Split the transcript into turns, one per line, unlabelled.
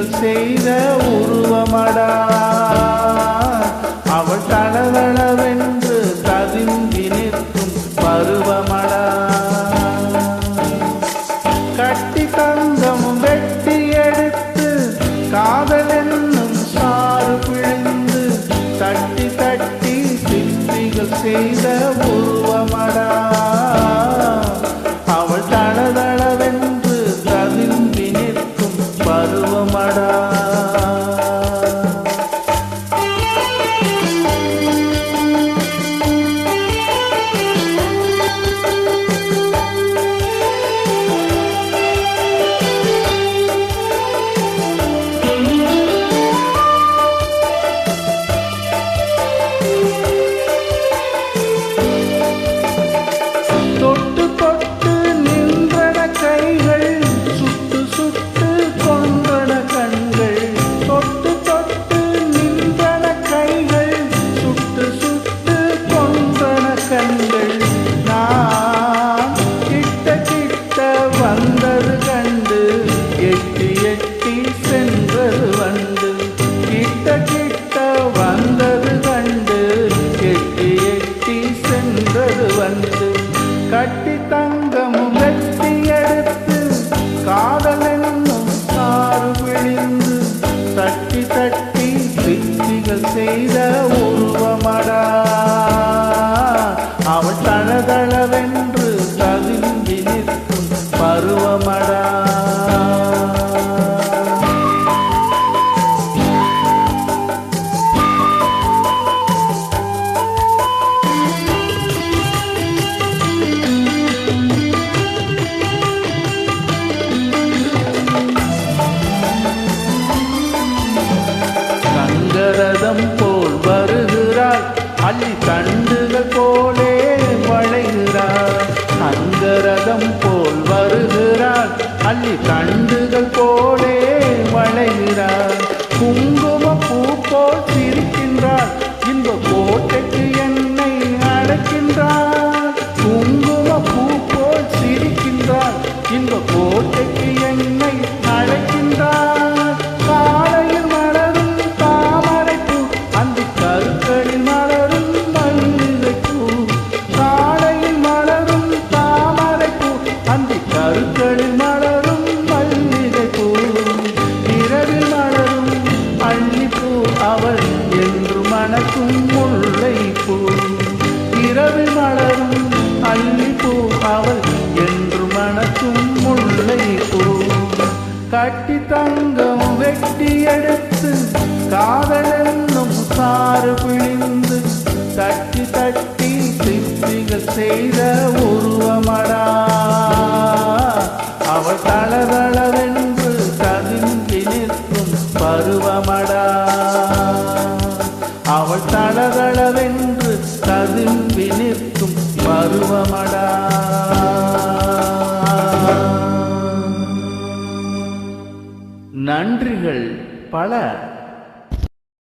சிற்பிகள் செய்த உருவமடா. அவள் தளதளவென்று ததும்பி நிற்கும் பருவமடா. கட்டி தந்தமும் வெட்டி எடுத்து காதல் என்னும் சாறு பிழிந்து தட்டி தட்டி சிற்பிகள் செய்த உருவமடா. அவள் தளதளவென்று ததும்பி நிற்கும் பருவமடா. வந்தது கண்டு எட்டி எட்டி சென்றது வண்டு. கிட்ட கிட்ட வந்தது கண்டு எட்டி எட்டி சென்றது வண்டு. கட்டி தங்கமும் வெட்டி எடுத்து காதல் என்னும் சாறு விழிந்து தட்டி தட்டி சிற்பிகள் செய்த உருவமடா. அவள் தளதளவென்று ததும்பி நிற்கும் பருவமடா. சங்கரதம் போல் வருகிறாள், அள்ளி தண்டுகள் போலே வளைகிறாள். சங்கரதம் போல் வருகிறாள், அள்ளி தண்டுகள் போலே வளைகிறாள். குங்கும பூ போல் சிரிக்கின்றாள், இந்த கோட்டைக்கு என்னை அழைக்கின்றாள். குங்கும பூ போல் சிரிக்கின்றாள், இந்த கோட்டைக்கு என்னை அழைக்கின்றாள். காலையில் மலரும் தாமரை பூ, அந்த கருக்களில் மலரும் மல்லிகை பூ. காலையில் மலரும் தாமரை பூ, அந்த கருக்களில் மலரும் மல்லிகை பூ. இரவில் மலரும் அள்ளிப்பூ, அவள் என்று மணக்கும் முல்லை பூ. இரவில் மலரும் அள்ளிப்பூ, அவள் என்று மணக்கும் முல்லை பூ. கட்டி தங்கம் வெட்டி எடுத்து காதல் என்னும் சாறு பிழிந்து தட்டி தட்டி சிற்பிகள் செய்த உருவமடா. அவள் தளதளவென்று ததும்பி நிற்கும் பருவமடா. அவள் தளதளவென்று ததும்பி நிற்கும் பருவமடா. நன்றிகள் பல.